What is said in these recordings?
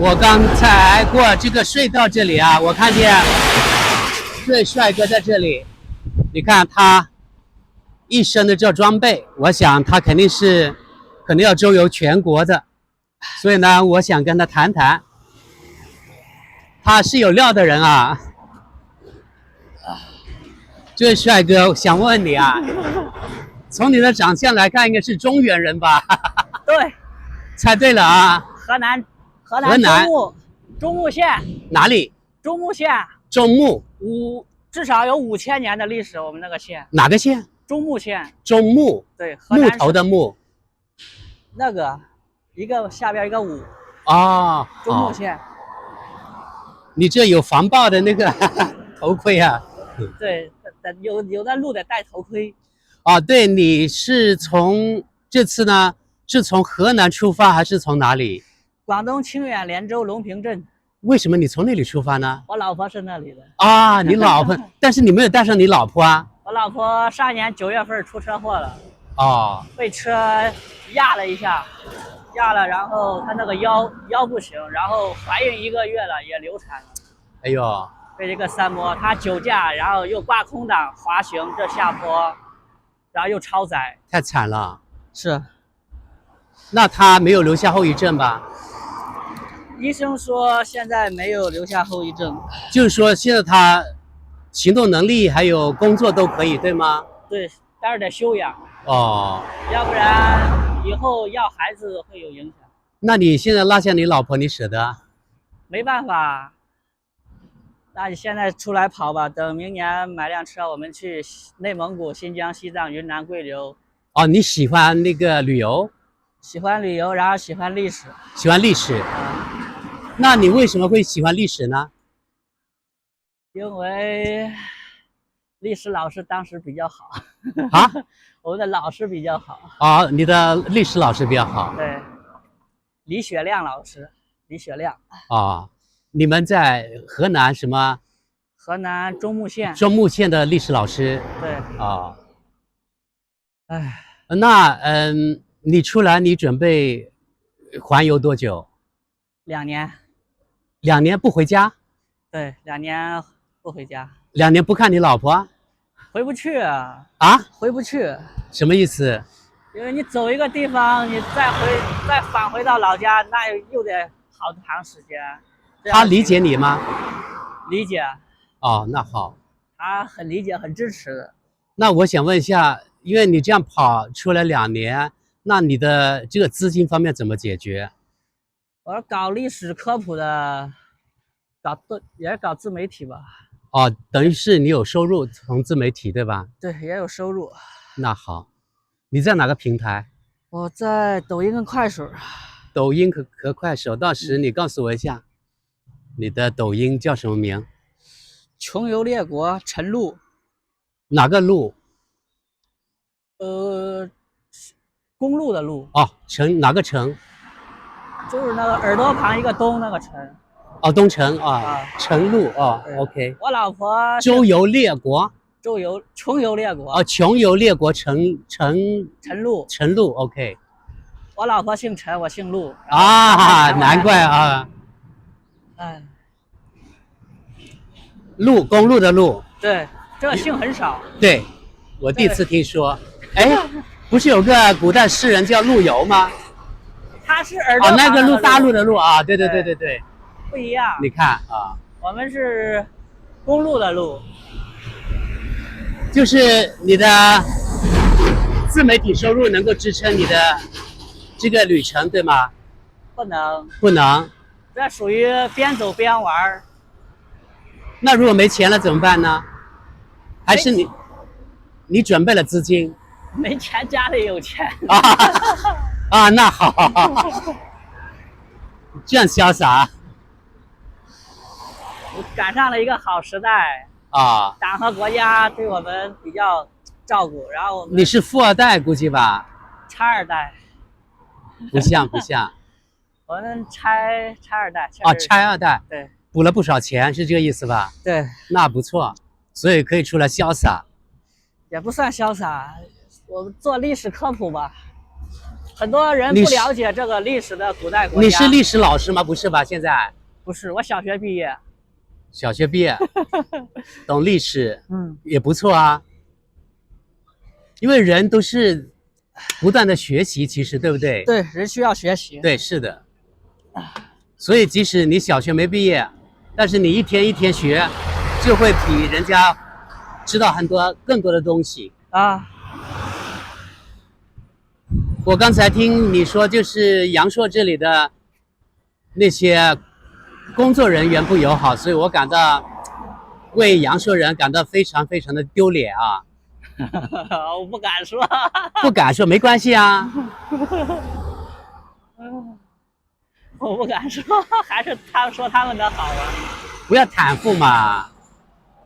我刚才过这个隧道这里啊，我看见这位帅哥在这里。你看他一身的这装备，我想他肯定要周游全国的。所以呢，我想跟他谈谈，他是有料的人啊。这位帅哥，想问你啊，从你的长相来看，应该是中原人吧？对，猜对了啊！河南中牟县哪里？中牟县中牟，至少有5000年的历史。我们那个县哪个县？中牟县。中牟，对，河南木头的木。那个一个下边一个武。哦，中牟县。你这有防爆的那个头盔啊？对，有的路得戴头盔。哦，对，你是从这次呢，是从河南出发还是从哪里？广东清远连州隆平镇。为什么你从那里出发呢？我老婆是那里的。啊，你老婆，但是你没有带上你老婆啊？我老婆上年9月份出车祸了。哦，被车压了一下，然后她那个腰不行，然后怀孕1个月了，也流产了。哎呦，被这个三摩，她酒驾，然后又挂空挡滑行这下坡，然后又超载，太惨了。是。那她没有留下后遗症吧？医生说现在没有留下后遗症。就是说现在她行动能力还有工作都可以，对吗？对，但是得休养。哦，要不然以后要孩子会有影响。那你现在落下你老婆，你舍得？没办法，那你现在出来跑吧，等明年买辆车，我们去内蒙古、新疆、西藏、云南、贵州。哦，你喜欢那个旅游？喜欢旅游，然后喜欢历史。喜欢历史。那你为什么会喜欢历史呢？因为历史老师当时比较好。啊？我们的老师比较好。哦，你的历史老师比较好。对，李雪亮老师，李雪亮。啊，你们在河南什么？河南中牟县。中牟县的历史老师。对。啊。哎。那你出来你准备环游多久？2年。2年不回家？对，2年不回家。2年不看你老婆？回不去啊！回不去。什么意思？因为你走一个地方，你再返回到老家，那又得好长时间。他理解你吗？理解。哦，那好。他很理解，很支持的。那我想问一下，因为你这样跑出来2年，那你的这个资金方面怎么解决？我是搞历史科普的，也是搞自媒体吧。哦，等于是你有收入从自媒体对吧？对，也有收入。那好，你在哪个平台？我在抖音跟快手。抖音和快手，到时你告诉我一下，你的抖音叫什么名？穷游列国陈露。哪个路？公路的路。哦，哪个城？就是那个耳朵旁一个东那个城。哦，东城啊，陈露啊 ，OK。我老婆周游列国。穷游列国。哦，穷游列国陈露 ，OK。我老婆姓陈，我姓陆。啊，难怪啊。哎。公路的路。对，这个姓很少。对，我第一次听说。哎，不是有个古代诗人叫陆游吗？他是耳朵旁那个陆大陆的陆啊，对，不一样。你看啊，我们是公路的路。就是你的自媒体收入能够支撑你的这个旅程，对吗？不能。不能。这属于边走边玩。那如果没钱了怎么办呢？还是你准备了资金？没钱，家里有钱。啊，那好，这样潇洒。赶上了一个好时代啊！党和国家对我们比较照顾，然后你是富二代估计吧？拆2代。不像。我们拆2代。啊，拆2代。对。补了不少钱，是这个意思吧？对。那不错，所以可以出来潇洒。也不算潇洒，我们做历史科普吧。很多人不了解这个历史的古代国家。你是历史老师吗？不是吧？现在不是，我小学毕业。小学毕业，懂历史，嗯，也不错啊。因为人都是不断的学习，其实对不对？对，人需要学习。对，是的。所以即使你小学没毕业，但是你一天一天学，就会比人家知道更多的东西啊。我刚才听你说，就是阳朔这里的那些工作人员不友好，所以我感到为阳朔人感到非常非常的丢脸啊！我不敢说，不敢说，没关系啊。我不敢说，还是他们说他们的好啊。不要袒护嘛，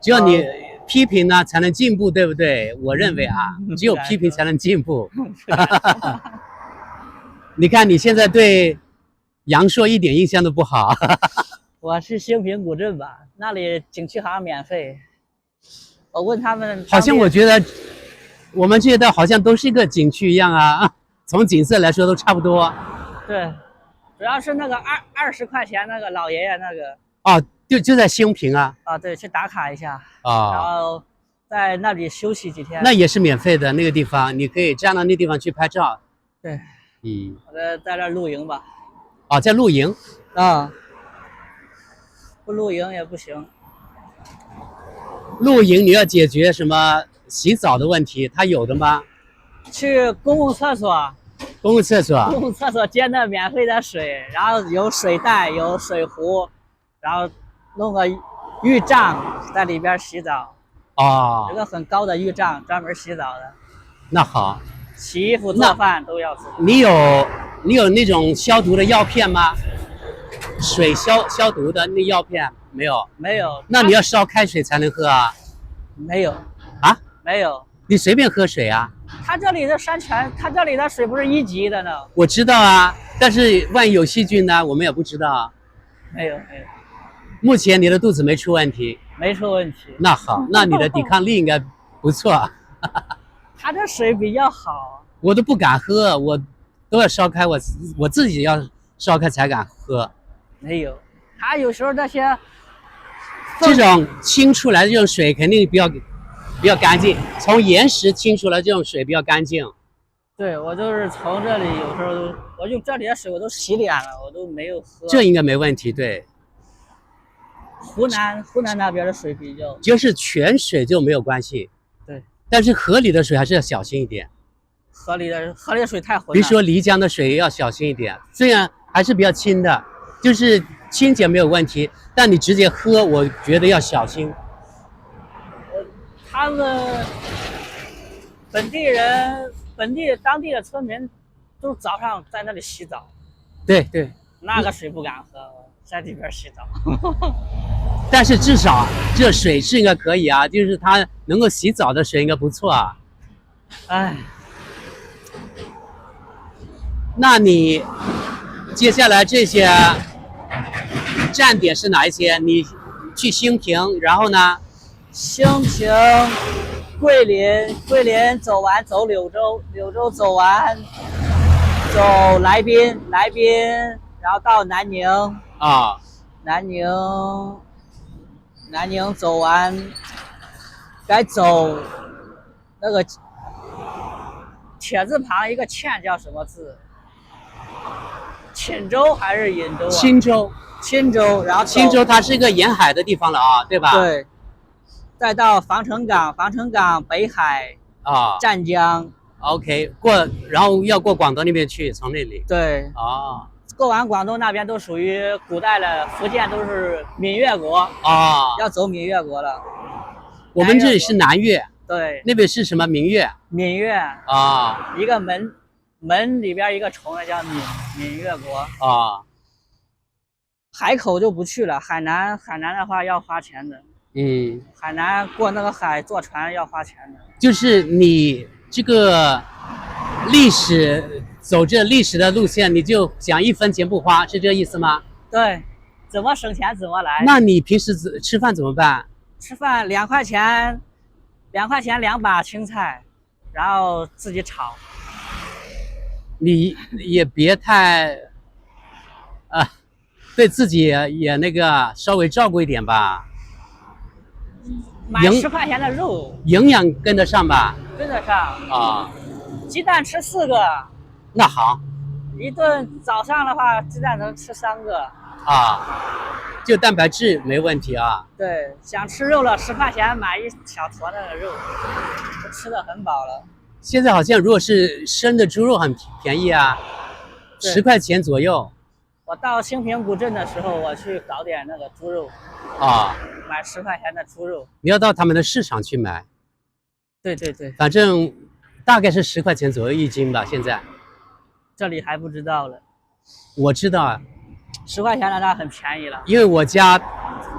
只有你批评呢才能进步，对不对？我认为啊，只有批评才能进步。你看你现在对阳朔一点印象都不好。我是兴平古镇吧，那里景区好像免费。我问他们，好像我觉得我们这的好像都是一个景区一样啊，从景色来说都差不多。对，主要是那个20块钱那个老爷爷那个。哦，就在兴平啊。啊，对，去打卡一下。啊。然后在那里休息几天。那也是免费的那个地方，你可以站到那地方去拍照。对。嗯。我在那露营吧。哦，在露营。啊。不露营也不行。露营你要解决什么洗澡的问题？它有的吗？去公共厕所。公共厕所。公共厕所接那免费的水，然后有水袋，有水壶，然后弄个浴帐在里边洗澡。哦。有个很高的浴帐，专门洗澡的。那好。洗衣服、做饭都要自己。你有那种消毒的药片吗？水消毒的那药片没有？没有。那你要烧开水才能喝啊？没有。啊？没有。你随便喝水啊？它这里的山泉，它这里的水不是1级的呢。我知道啊，但是万一有细菌呢，我们也不知道。没有。目前你的肚子没出问题？没出问题。那好，那你的抵抗力应该不错。它这水比较好。我都不敢喝，我都要烧开，我自己要烧开才敢喝。没有，它有时候这些这种清出来的这种水肯定比较干净，从岩石清出来这种水比较干净。对，我就是从这里有时候我用这里的水我都洗脸了，我都没有喝。这应该没问题，对。湖南那边的水比较，就是泉水就没有关系。对。但是河里的水还是要小心一点。河里的水太浑了。比如说漓江的水要小心一点，虽然还是比较清的，就是清洁没有问题，但你直接喝，我觉得要小心。他们当地的村民都早上在那里洗澡。对对。那个水不敢喝，在里边洗澡。但是至少这水是应该可以啊，就是它能够洗澡的水应该不错啊。哎。那你接下来这些站点是哪一些？你去兴平，然后呢？兴平、桂林走完走柳州，柳州走完走来宾，然后到南宁啊。南宁走完，该走那个铁字旁一个欠叫什么字？钦州还是鄞州啊？钦州，然后钦州它是一个沿海的地方了啊，对吧？对。再到防城港北海啊，湛江。OK， 然后要过广东那边去，从那里。对。啊。过完广东那边都属于古代的福建，都是闽粤国啊，要走闽粤国了。我们这里是南粤。对。那边是什么闽粤？闽粤啊，一个门里边一个虫的叫闽粤国啊。海口就不去了，海南的话要花钱的。嗯。海南过那个海坐船要花钱的。就是你这个走这历史的路线，你就想1分钱不花，是这个意思吗？对，怎么省钱怎么来。那你平时吃饭怎么办？吃饭2块钱2把青菜，然后自己炒。你也别太对自己也那个稍微照顾一点吧，买10块钱的肉，营养跟得上吧？跟得上。啊，鸡蛋吃4个，那好一顿早上的话，鸡蛋能吃3个。啊，就蛋白质没问题啊。对，想吃肉了，10块钱买一小坨的肉，就吃得很饱了。现在好像如果是生的猪肉很便宜啊，10块钱左右。我到兴平古镇的时候，我去搞点那个猪肉，啊，买10块钱的猪肉。你要到他们的市场去买。对对对，反正大概是10块钱左右一斤吧。现在这里还不知道了。我知道啊，10块钱的那很便宜了。因为我家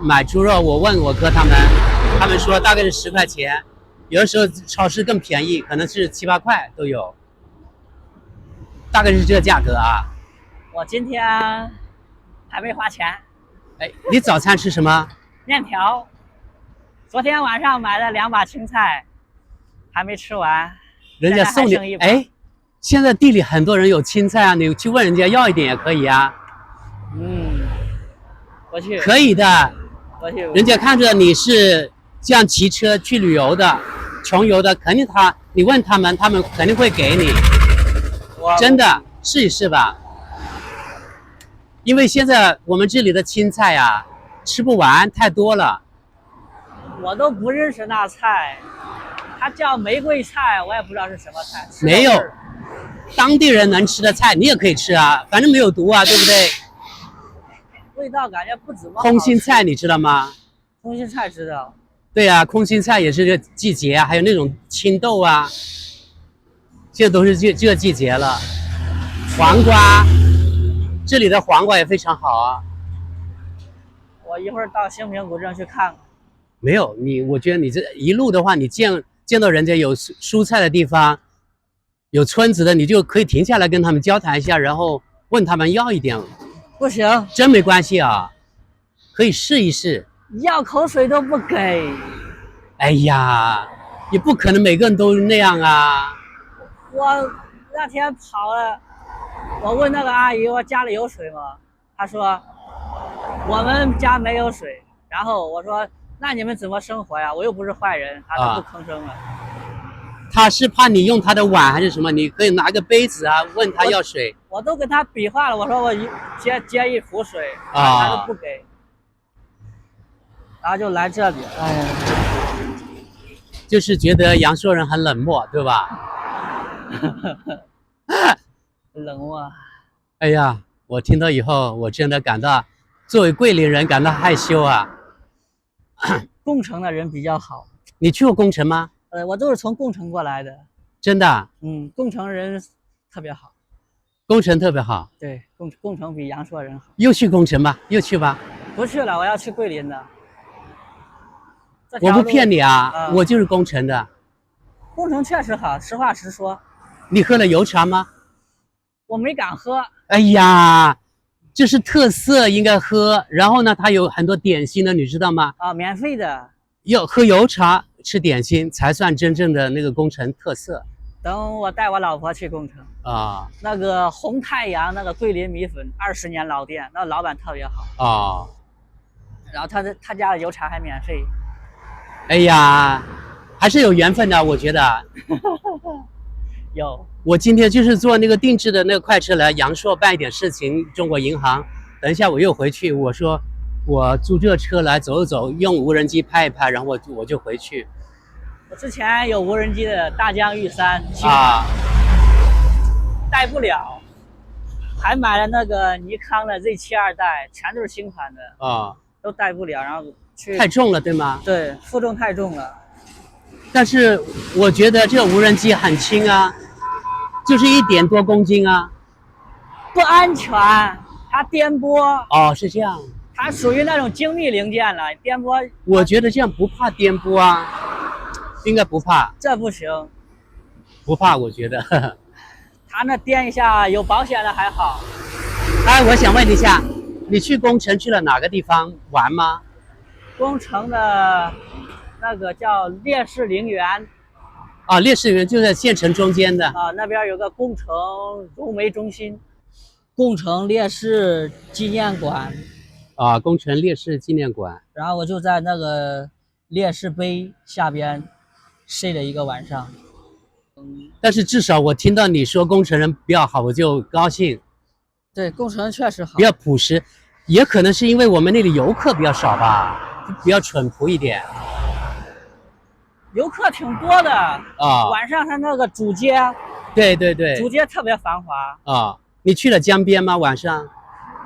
买猪肉，我问我哥他们说大概是10块钱，有的时候超市更便宜，可能是7、8块都有，大概是这个价格啊。我今天还没花钱。哎，你早餐吃什么？面条。昨天晚上买了2把青菜，还没吃完。人家送你。哎，现在地里很多人有青菜啊，你去问人家要一点也可以啊。我去。可以的。我去。人家看着你是这样骑车去旅游的，穷游的，肯定你问他们肯定会给你。真的，试一试吧。因为现在我们这里的青菜啊，吃不完，太多了。我都不认识那菜，它叫玫瑰菜，我也不知道是什么菜。没有，当地人能吃的菜你也可以吃啊，反正没有毒啊，对不对？味道感觉不怎么好。空心菜你知道吗？空心菜知道。对啊，空心菜也是这个季节啊，还有那种青豆啊，现在都是这个季节了。黄瓜。这里的黄瓜也非常好啊。我一会儿到兴平古镇去看看。没有我觉得你这一路的话，你见到人家有蔬菜的地方，有村子的，你就可以停下来跟他们交谈一下，然后问他们要一点。不行，真没关系啊，可以试一试。要口水都不给。哎呀，也不可能每个人都那样啊。我那天跑了。我问那个阿姨，我家里有水吗？她说我们家没有水。然后我说那你们怎么生活呀？我又不是坏人。她都不吭声了。她是怕你用她的碗还是什么？你可以拿个杯子啊，问她要水。我都跟她比划了，我说我接一壶水，她都不给。然后就来这里。哎呀，就是觉得阳朔人很冷漠，对吧？冷漠。哎呀，我听到以后，我真的感到，作为桂林人感到害羞啊。共城的人比较好。你去过共城吗？我都是从共城过来的。真的？共城人特别好。共城特别好。对，共城比阳朔人好。又去共城吧？又去吧？不去了，我要去桂林的。我不骗你啊，我就是共城的。共城确实好，实话实说。你喝了油茶吗？我没敢喝。哎呀，这是特色，应该喝。然后呢，它有很多点心的，你知道吗？免费的。要喝油茶，吃点心才算真正的那个共城特色。等我带我老婆去共城啊。那个红太阳那个桂林米粉20年老店，那老板特别好啊。然后他家的油茶还免费。哎呀，还是有缘分的，我觉得。有。我今天就是坐那个定制的那个快车来阳朔办一点事情，中国银行。等一下我又回去，我说我租这车来走一走，用无人机拍一拍，然后我就回去。我之前有无人机的大疆玉山带不了，还买了那个尼康的 Z7 代，全都是新款的都带不了，然后去太重了，对吗？对，负重太重了。但是我觉得这个无人机很轻啊，就是1点多公斤啊。不安全，它颠簸。是这样。它属于那种精密零件了，颠簸。我觉得这样不怕颠簸啊，应该不怕。这不行。不怕，我觉得。它那颠一下，有保险的还好。哎，我想问一下，你去宫城去了哪个地方玩吗？宫城的那个叫烈士陵园。啊，烈士园就在县城中间的。啊，那边有个工程融媒中心，工程烈士纪念馆，啊，工程烈士纪念馆。然后我就在那个烈士碑下边睡了一个晚上。但是至少我听到你说工程人比较好，我就高兴。对，工程确实好比。较朴实，也可能是因为我们那里游客比较少吧，比较淳朴一点。游客挺多的啊，晚上他那个主街，对对对，主街特别繁华。啊，你去了江边吗？晚上？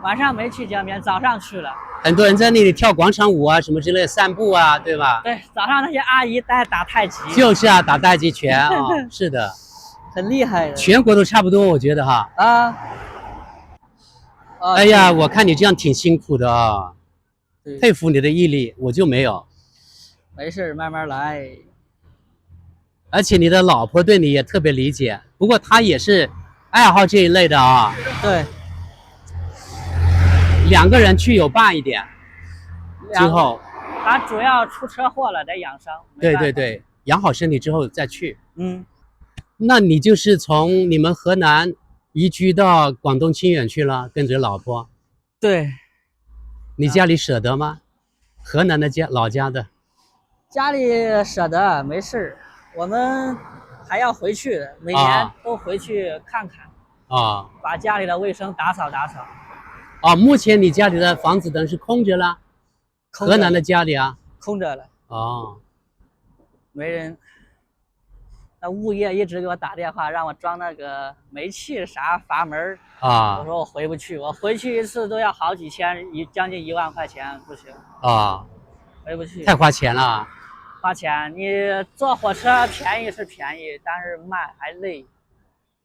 晚上没去江边，早上去了。很多人在那里跳广场舞啊，什么之类的，散步啊，对吧？对，早上那些阿姨在打太极。就是啊，打太极拳啊，是的，很厉害的。全国都差不多，我觉得哈。啊。哎呀，我看你这样挺辛苦的啊，对，佩服你的毅力，我就没有。没事，慢慢来。而且你的老婆对你也特别理解，不过她也是爱好这一类的啊。对，两个人去有伴一点，之后他主要出车祸了，得养伤。对对对，养好身体之后再去。嗯，那你就是从你们河南移居到广东清远去了，跟着老婆。对。你家里舍得吗？河南的老家的。家里舍得，没事，我们还要回去的，每年都回去看看。啊，把家里的卫生打扫打扫。啊，目前你家里的房子等是空着了，河南的家里啊，空着了。哦，没人。那物业一直给我打电话，让我装那个煤气啥阀门啊。我说我回不去，我回去一次都要好几千，将近1万块钱，不行。啊，回不去。太花钱了。花钱，你坐火车便宜是便宜，但是慢还累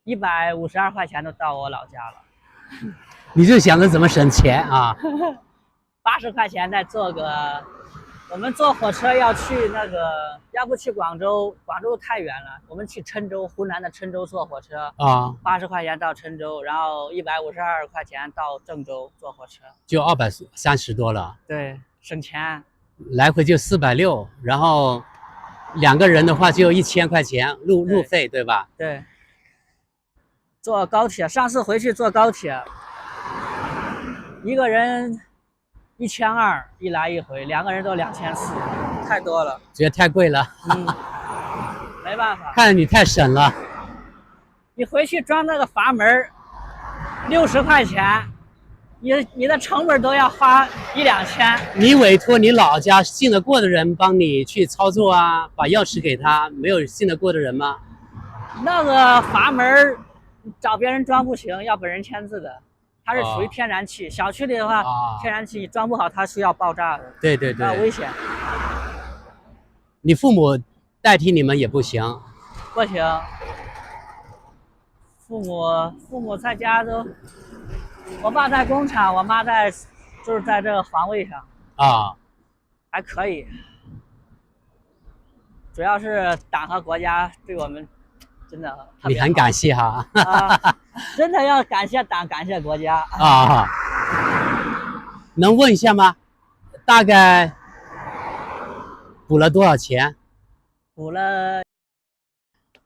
，152块钱都到我老家了。你就想着怎么省钱啊？80块钱再坐个，我们坐火车要去那个，要不去广州，广州太远了，我们去郴州，湖南的郴州坐火车啊，80块钱到郴州，然后152块钱到郑州坐火车，就230多了。对，省钱。来回就460，然后2个人的话就1000块钱路费，对吧？对。坐高铁，上次回去坐高铁，一个人1200，一来一回，2个人都2400，太多了，觉得太贵了。没办法。看着你太省了。你回去装那个阀门，60块钱。你的成本都要花1-2千。你委托你老家信得过的人帮你去操作啊，把钥匙给他，没有信得过的人吗？那个阀门找别人装不行，要本人签字的，它是属于天然气。小区里的话，天然气装不好，它是要爆炸的。对对对，危险。你父母代替你们也不行。不行。父母在家都。我爸在工厂，我妈就是在这个环卫上啊，还可以。主要是党和国家对我们真的特别好。你很感谢哈。真的要感谢党，感谢国家啊。能问一下吗？大概补了多少钱？补了。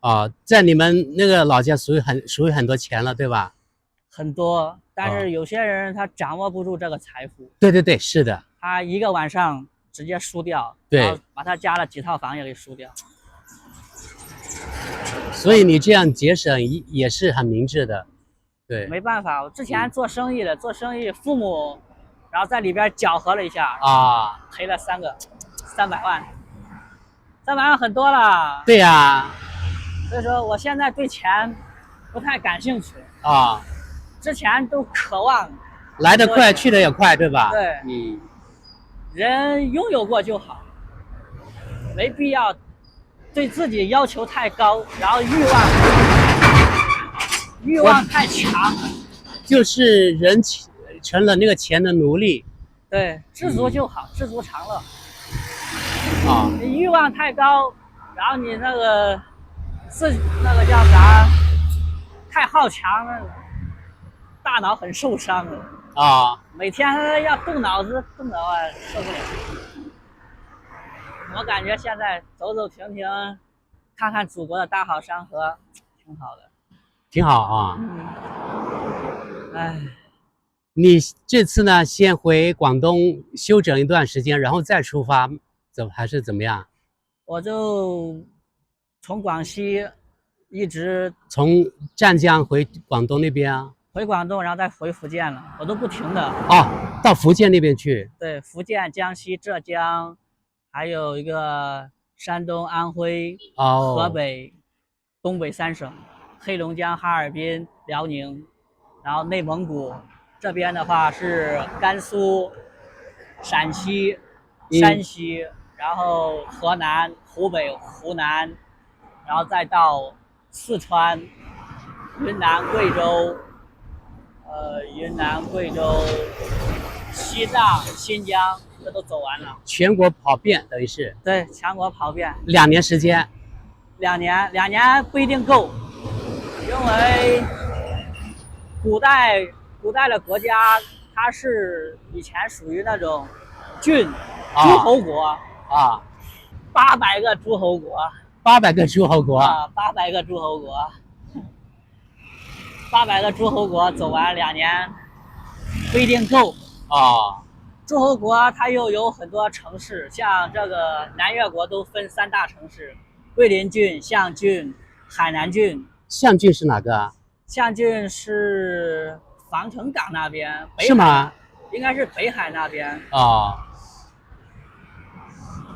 啊，在你们那个老家属于很多钱了，对吧？很多。但是有些人他掌握不住这个财富。对对对，是的。他一个晚上直接输掉，对，然后把他家了几套房也给输掉。所以你这样节省也是很明智的。对，没办法，我之前做生意的，做生意父母，然后在里边搅和了一下啊，赔了300万，300万很多了。对呀。所以说我现在对钱不太感兴趣啊。之前都渴望来得快去得也快，对吧？对，人拥有过就好，没必要对自己要求太高，然后欲望太强，就是人成了那个钱的奴隶。对，知足就好，知足常乐。啊，你欲望太高，然后你那个叫啥，太好强了。大脑很受伤的啊，每天要动脑子，动脑啊，受不了。我感觉现在走走停停，看看祖国的大好山河，挺好的。挺好啊。哎，你这次呢，先回广东休整一段时间，然后再出发，还是怎么样？我就从广西一直从湛江回广东那边啊？回广东，然后再回福建了，我都不停的。哦，到福建那边去。对，福建、江西、浙江，还有一个山东、安徽、河北、东北3省，黑龙江、哈尔滨、辽宁，然后内蒙古这边的话是甘肃、陕西、山西，然后河南、湖北、湖南，然后再到四川、云南、贵州。云南、贵州、西藏、新疆，这都走完了，全国跑遍，等于是。对，全国跑遍2年时间。2年不一定够，因为古代的国家，它是以前属于那种郡诸侯国啊，800个诸侯国，800个诸侯国啊，800个诸侯国。800个诸侯国走完2年不一定够啊。诸侯国它又有很多城市，像这个南越国都分3大城市：桂林郡、象郡、海南郡。象郡是哪个啊？象郡是防城港那边，是吗？应该是北海那边啊。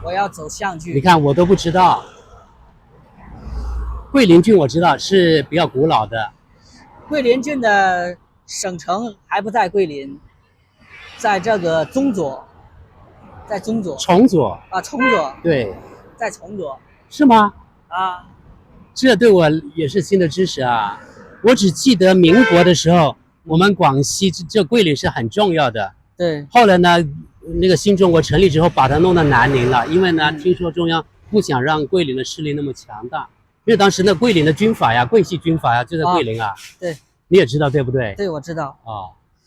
我要走象郡。你看我都不知道。桂林郡我知道是比较古老的。桂林郡的省城还不在桂林，在这个宗左，在宗左。崇左啊，崇左。对，在崇左。是吗？啊，这对我也是新的知识啊！我只记得民国的时候，我们广西这桂林是很重要的。对。后来呢，那个新中国成立之后，把它弄到南宁了，因为呢，听说中央不想让桂林的势力那么强大。因为当时那桂林的军阀呀，桂系军阀呀，就在桂林啊。对，你也知道对不对？对，我知道。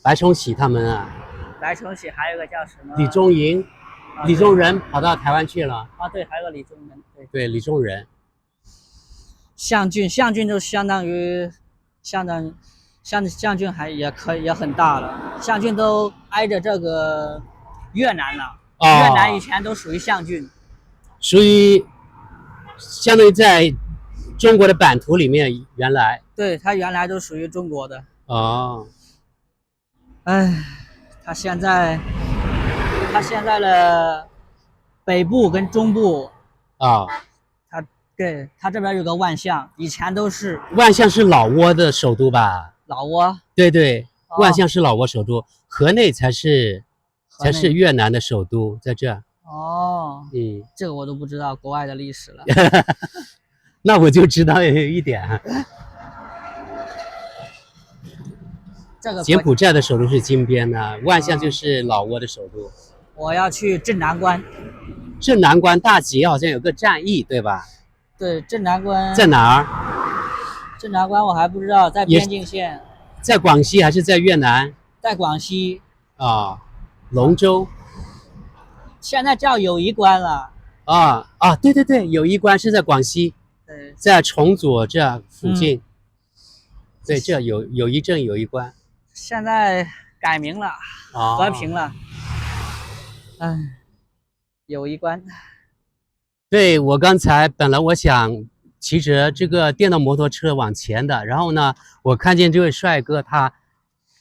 白崇禧他们啊。白崇禧还有一个叫什么？李宗仁，李宗仁跑到台湾去了。啊，对，还有个李宗仁。对，李宗仁。象郡就相当于象郡也很大了，象郡都挨着这个越南了。越南以前都属于象郡，属于相当于在中国的版图里面，原来。对，它原来都属于中国的。哎，它现在的北部跟中部对，它这边有个万象，以前都是。万象是老挝的首都吧？老挝。对，万象是老挝首都，河内才是越南的首都，在这。这个我都不知道国外的历史了。那我就知道一点。柬埔寨的首都是金边呢，万象就是老挝的首都。我要去镇南关。镇南关大捷好像有个战役，对吧？对，镇南关在哪儿？镇南关我还不知道，在边境线。在广西还是在越南？在广西。龙州。现在叫友谊关了。对，友谊关是在广西。对，在崇左这附近。对，这友谊镇、友谊关。现在改名了，和平了。友谊关。对，我刚才本来我想骑着这个电动摩托车往前的，然后呢，我看见这位帅哥他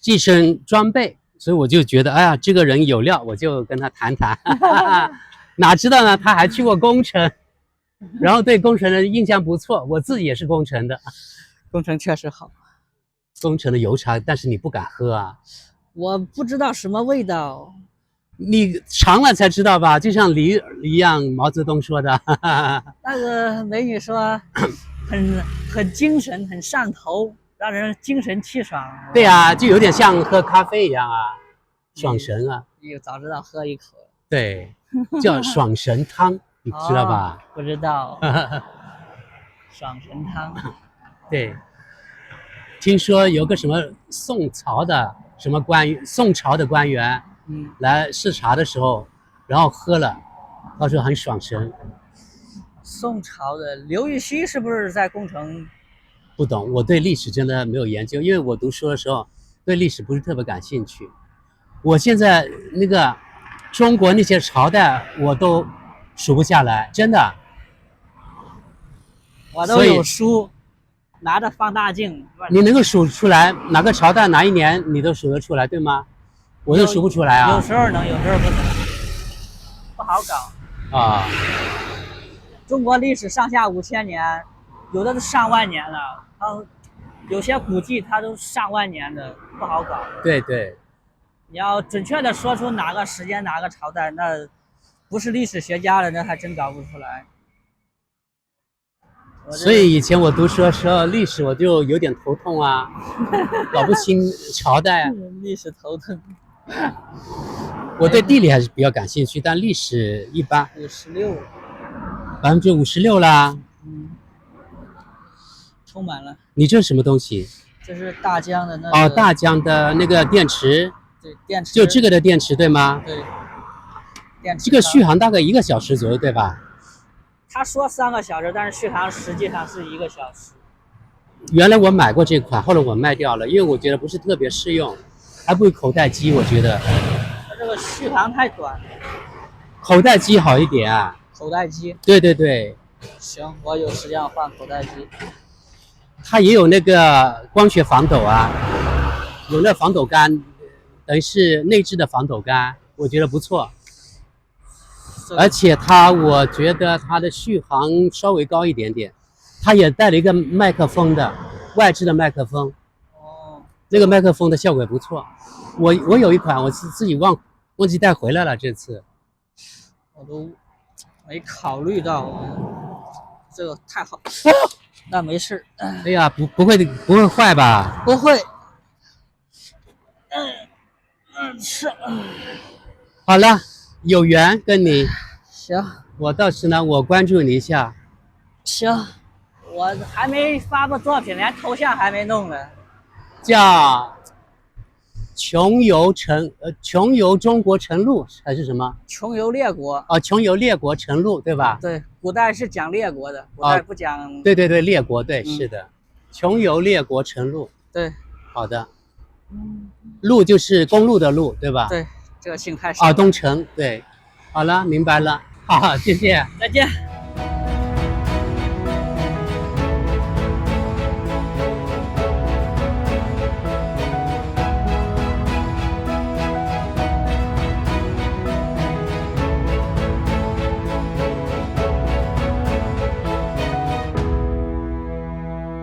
一身装备，所以我就觉得，哎呀，这个人有料，我就跟他谈谈。哪知道呢，他还去过工程，然后对工程的印象不错。我自己也是工程的。工程确实好。工程的油茶，但是你不敢喝啊。我不知道什么味道。你尝了才知道吧，就像梨一样，毛泽东说的。那个美女说很精神，很上头，让人精神气爽。对啊，就有点像喝咖啡一样啊，爽神啊。早知道喝一口。对，叫爽神汤，你知道吧？不知道。爽神汤。对，听说有个什么宋朝的官员。来视察的时候，然后喝了，他说很爽神。宋朝的刘禹锡是不是在宫城？不懂，我对历史真的没有研究，因为我读书的时候对历史不是特别感兴趣。我现在那个中国那些朝代我都数不下来，真的。我都有书，拿着放大镜。你能够数出来哪个朝代哪一年，你都数得出来，对吗？我都数不出来啊。有时候能，有时候不能，不好搞啊。中国历史上下5000年，有的是上万年了，有些古迹它都上万年的，不好搞。对对。你要准确的说出哪个时间哪个朝代，那不是历史学家的，那还真搞不出来。所以以前我读书的时候，历史我就有点头痛啊，搞不清朝代。历史头疼。我对地理还是比较感兴趣，但历史一般。56%啦。充满了。你这是什么东西？这是大疆的那个。哦，大疆的那个电池。对，电池。就这个的电池对吗？对。电池。这个续航大概1个小时左右，对吧？他说3个小时，但是续航实际上是1个小时。原来我买过这款，后来我卖掉了，因为我觉得不是特别适用，还不如口袋机，我觉得。它这个续航太短。口袋机好一点啊。口袋机。对对对。行，我有时间换口袋机。它也有那个光学防抖啊，有那防抖杆，等于是内置的防抖杆，我觉得不错。而且我觉得它的续航稍微高一点点，它也带了一个麦克风的外置的麦克风。哦。那个麦克风的效果也不错。我有一款，我是自己忘记带回来了，这次。我都没考虑到，这个太好。那没事。哎呀，不会坏吧？不会。是。好了。有缘跟你。行。我到时呢，我关注你一下。行。我还没发布作品，连头像还没弄呢。叫穷游中国成录还是什么？穷游列国。哦，穷游列国成录，对吧？对，古代是讲列国的，古代不讲。对对对，列国，对，是的。穷游列国成录。对。好的。路就是公路的路，对吧？对。这个姓太少。东城，对，好了，明白了，好，谢谢，再见。